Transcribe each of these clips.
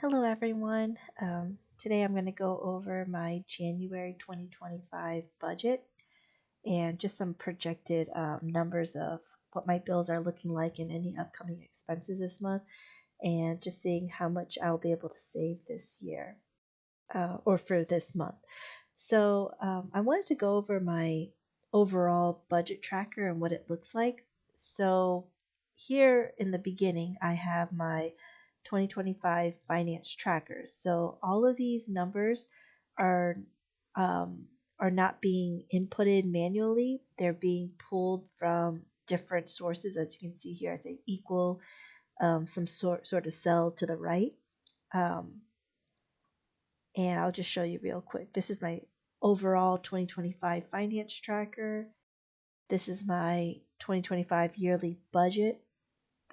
Hello everyone. Today I'm going to go over my January 2025 budget and just some projected numbers of what my bills are looking like and any upcoming expenses this month, and just seeing how much I'll be able to save this year or for this month. So I wanted to go over my overall budget tracker and what it looks like. So here in the beginning, I have my 2025 finance trackers. So all of these numbers are um, are not being inputted manually. They're being pulled from different sources. As you can see here, I say equal some sort of cell to the right. Um, and I'll just show you real quick. This is my overall 2025 finance tracker. This is my 2025 yearly budget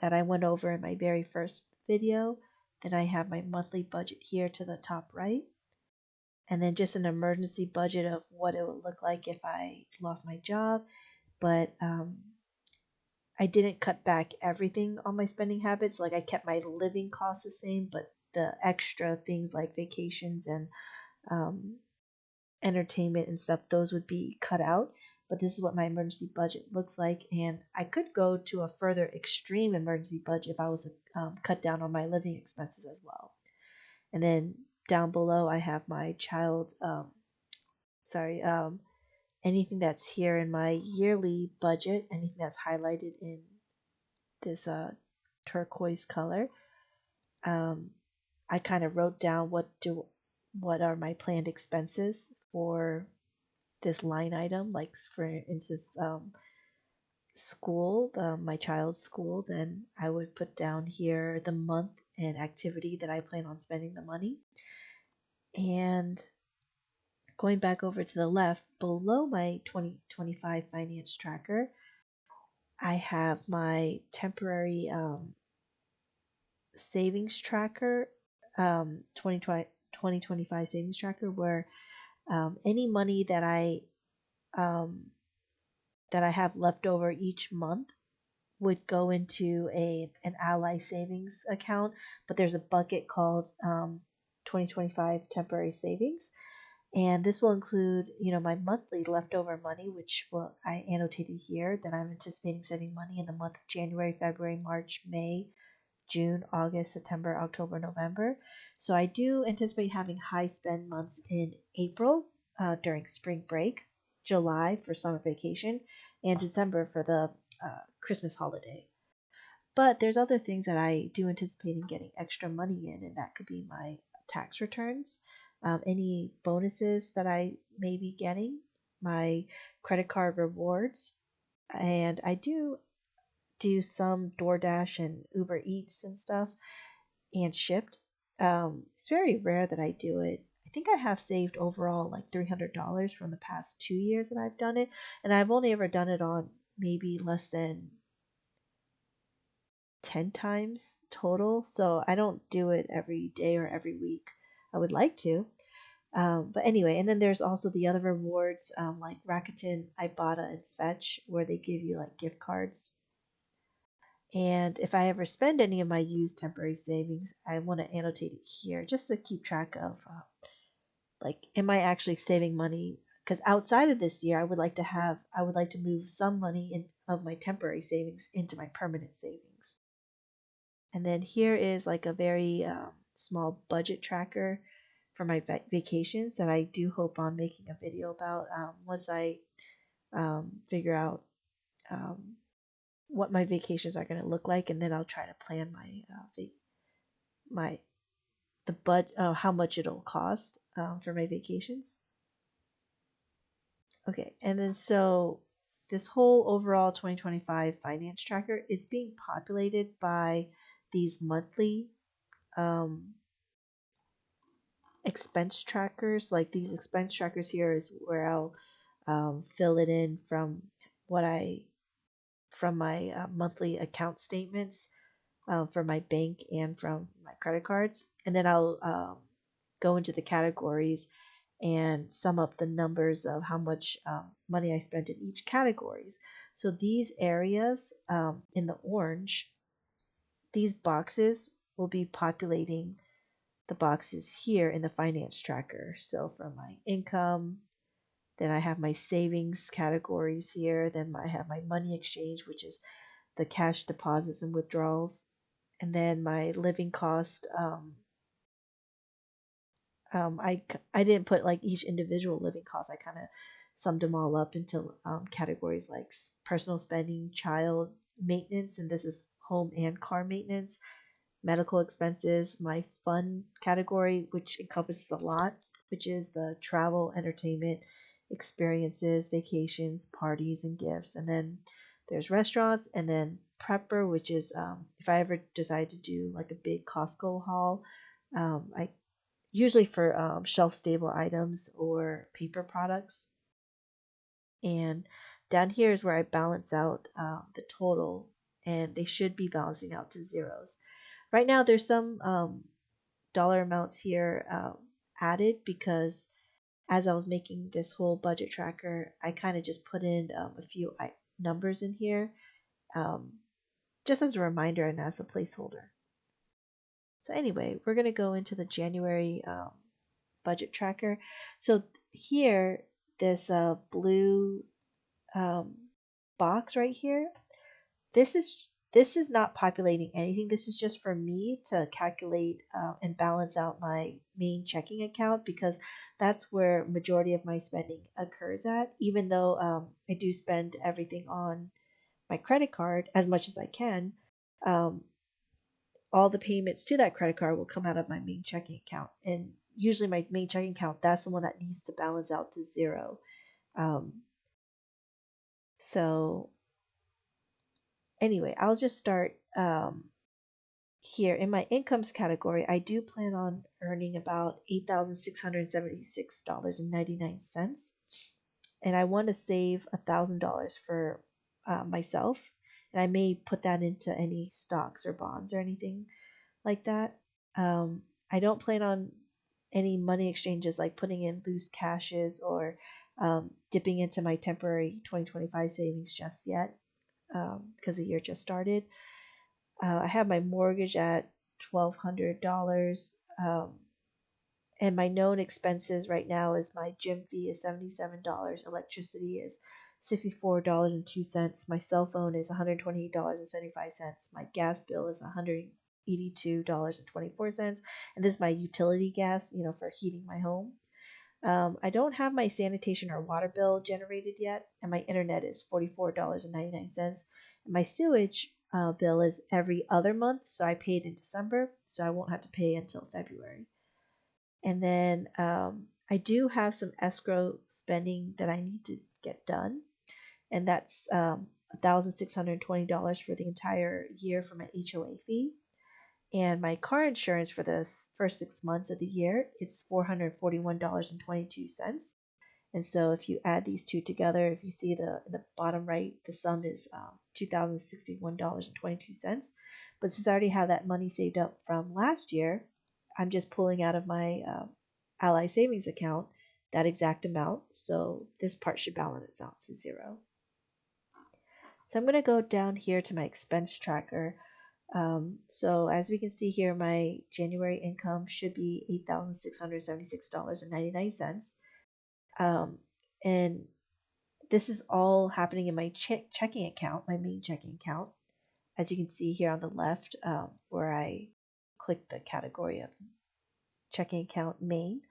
that I went over in my very first video. Then I have my monthly budget here to the top right. And then just an emergency budget of what it would look like if I lost my job. But I didn't cut back everything on my spending habits. Like I kept my living costs the same, but the extra things like vacations and um, entertainment and stuff, those would be cut out. But this is what my emergency budget looks like. And I could go to a further extreme emergency budget if I was to cut down on my living expenses as well. And then down below, I have my child, sorry, anything that's here in my yearly budget, anything that's highlighted in this turquoise color. Um, I kind of wrote down what are my planned expenses for this line item, like for instance, school, my child's school, then I would put down here the month and activity that I plan on spending the money. And going back over to the left, below my 2025 finance tracker, I have my temporary savings tracker, 2025 savings tracker, where any money um, that I have left over each month would go into an Ally savings account, but there's a bucket called 2025 temporary savings, and this will include my monthly leftover money, which I annotated here that I'm anticipating saving money in the month of January, February, March, May, June, August, September, October, November. So I do anticipate having high spend months in April during spring break, July for summer vacation, and December for the Christmas holiday. But there's other things that I do anticipate in getting extra money in, and that could be my tax returns, any bonuses that I may be getting, my credit card rewards, and I do some DoorDash and Uber Eats and stuff and Shipt. It's very rare that I do it. I think I have saved overall like $300 from the past 2 years that I've done it, and I've only ever done it on maybe less than 10 times total. So I don't do it every day or every week. I would like to. But anyway, and then there's also the other rewards like Rakuten, Ibotta, and Fetch, where they give you like gift cards. And if I ever spend any of my used temporary savings, I want to annotate it here just to keep track of like, am I actually saving money? Because outside of this year, I would like to move some money in of my temporary savings into my permanent savings. And then here is like a very small budget tracker for my vacations that I do hope on making a video about once I figure out um, what my vacations are going to look like, and then I'll try to plan my how much it'll cost for my vacations. Okay, and then so this whole overall 2025 finance tracker is being populated by these monthly um, expense trackers. Like these expense trackers here is where I'll fill it in from what I from my monthly account statements from my bank and from my credit cards, and then I'll go into the categories and sum up the numbers of how much money I spent in each categories. So these areas in the orange, these boxes will be populating the boxes here in the finance tracker. So for my income, then I have my savings categories here. Then I have my money exchange, which is the cash deposits and withdrawals. And then my living cost. I didn't put like each individual living cost. I kind of summed them all up into categories like personal spending, child maintenance, and this is home and car maintenance, medical expenses, my fun category, which encompasses a lot, which is the travel, entertainment, experiences, vacations, parties, and gifts. And then there's restaurants, and then prepper, which is if I ever decide to do like a big Costco haul, I usually for shelf stable items or paper products. And down here is where I balance out the total, and they should be balancing out to zeros. Right now, there's some dollar amounts here added because as I was making this whole budget tracker, I kind of just put in a few numbers in here um, just as a reminder and as a placeholder. So anyway, we're going to go into the January budget tracker. So here, this blue um, box right here, this is not populating anything. This is just for me to calculate and balance out my main checking account because that's where majority of my spending occurs at. Even though I do spend everything on my credit card as much as I can, um, all the payments to that credit card will come out of my main checking account. And usually my main checking account, that's the one that needs to balance out to zero. Um, so anyway, I'll just start here in my incomes category. I do plan on earning about $8,676.99. And I want to save $1,000 for myself. And I may put that into any stocks or bonds or anything like that. I don't plan on any money exchanges like putting in loose cashes or dipping into my temporary 2025 savings just yet because the year just started. I have my mortgage at $1,200. And my known expenses right now is my gym fee is $77, electricity is $64.02, my cell phone is $128.75, my gas bill is $182.24, and this is my utility gas, for heating my home. I don't have my sanitation or water bill generated yet, and my internet is $44.99. And my sewage bill is every other month, so I paid in December, so I won't have to pay until February. And then I do have some escrow spending that I need to get done, and that's $1,620 for the entire year for my HOA fee. And my car insurance for the first 6 months of the year, it's $441.22. And so if you add these two together, if you see in the bottom right, the sum is $2,061.22. But since I already have that money saved up from last year, I'm just pulling out of my Ally savings account that exact amount. So this part should balance out to zero. So I'm going to go down here to my expense tracker. So as we can see here, my January income should be $8,676.99. And this is all happening in my checking account, my main checking account. As you can see here on the left, where I click the category of checking account main.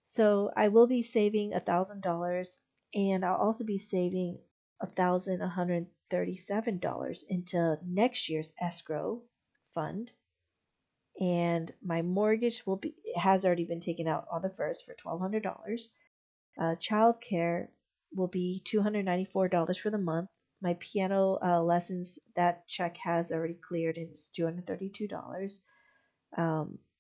So I will be saving $1,000, and I'll also be saving $1,137 into next year's escrow fund. And my mortgage has already been taken out on the first for $1,200. Childcare will be $294 for the month. My piano lessons, that check has already cleared and it's $232.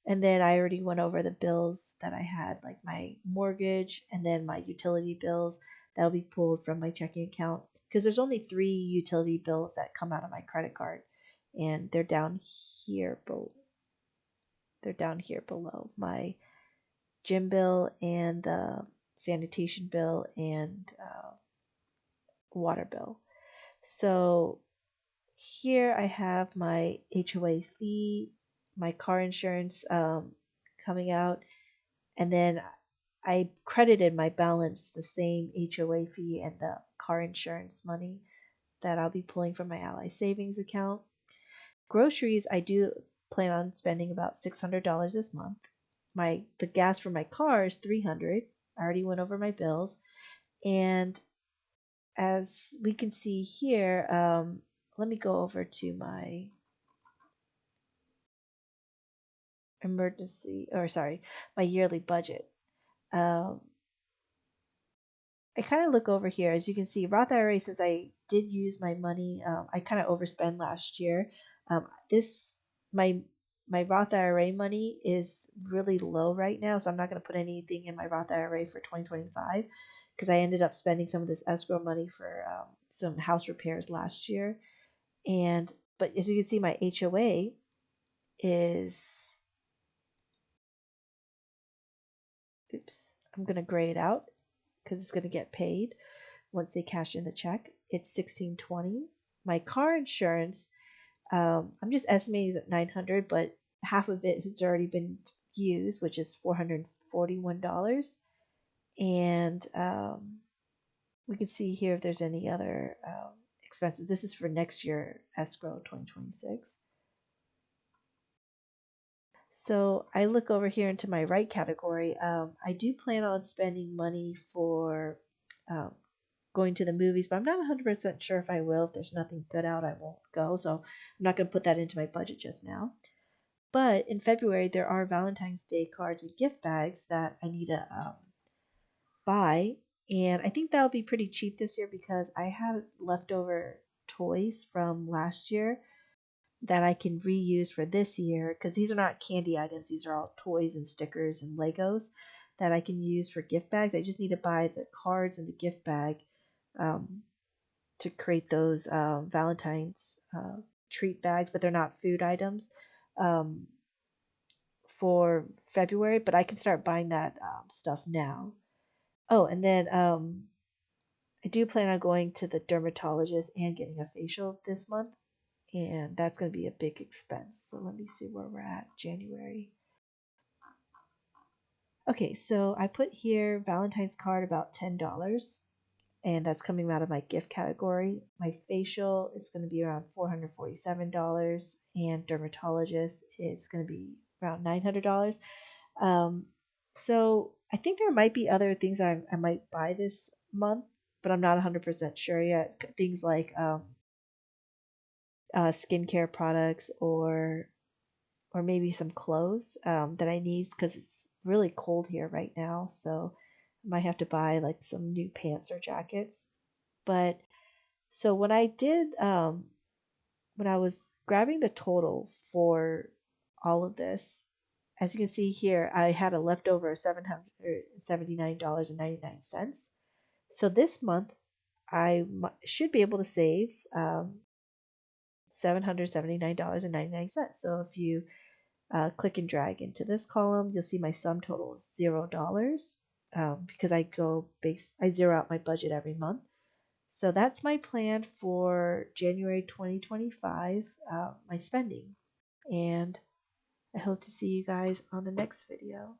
And then I already went over the bills that I had, like my mortgage and then my utility bills that will be pulled from my checking account because there's only 3 utility bills that come out of my credit card, and they're down here below. They're down here below my gym bill and the sanitation bill and water bill. So here I have my HOA fee my car insurance coming out, and then I credited my balance the same HOA fee and the car insurance money that I'll be pulling from my Ally Savings account. Groceries, I do plan on spending about $600 this month. The gas for my car is $300. I already went over my bills, and as we can see here, let me go over to my my yearly budget. Um, I kind of look over here, as you can see, Roth IRA, since I did use my money, I kind of overspent last year. This, my, my Roth IRA money is really low right now, so I'm not going to put anything in my Roth IRA for 2025 because I ended up spending some of this escrow money for some house repairs last year. But as you can see, my HOA is, oops, I'm going to gray it out because it's going to get paid once they cash in the check. It's $1620. My car insurance, I'm just estimating at $900, but half of it has already been used, which is $441. And we can see here if there's any other expenses. This is for next year, escrow 2026. So I look over here into my right category. I do plan on spending money for um, going to the movies, but I'm not 100% sure if I will. If there's nothing good out, I won't go. So I'm not going to put that into my budget just now. But in February, there are Valentine's Day cards and gift bags that I need to buy. And I think that'll be pretty cheap this year because I have leftover toys from last year that I can reuse for this year, because these are not candy items. These are all toys and stickers and Legos that I can use for gift bags. I just need to buy the cards and the gift bag um, to create those Valentine's treat bags, but they're not food items um, for February. But I can start buying that stuff now. Oh, and then I do plan on going to the dermatologist and getting a facial this month, and that's going to be a big expense. So let me see where we're at. January. Okay, so I put here Valentine's card about $10, and that's coming out of my gift category. My facial is going to be around $447, and dermatologist it's going to be around $900. Um, so I think there might be other things I might buy this month, but I'm not 100% sure yet. Things like skincare products, or maybe some clothes that I need because it's really cold here right now. So I might have to buy like some new pants or jackets. But so when I was grabbing the total for all of this, as you can see here, I had a leftover $779.99. So this month, should be able to save $779.99. So if you click and drag into this column, you'll see my sum total is $0 because I zero out my budget every month. So that's my plan for January 2025, my spending. And I hope to see you guys on the next video.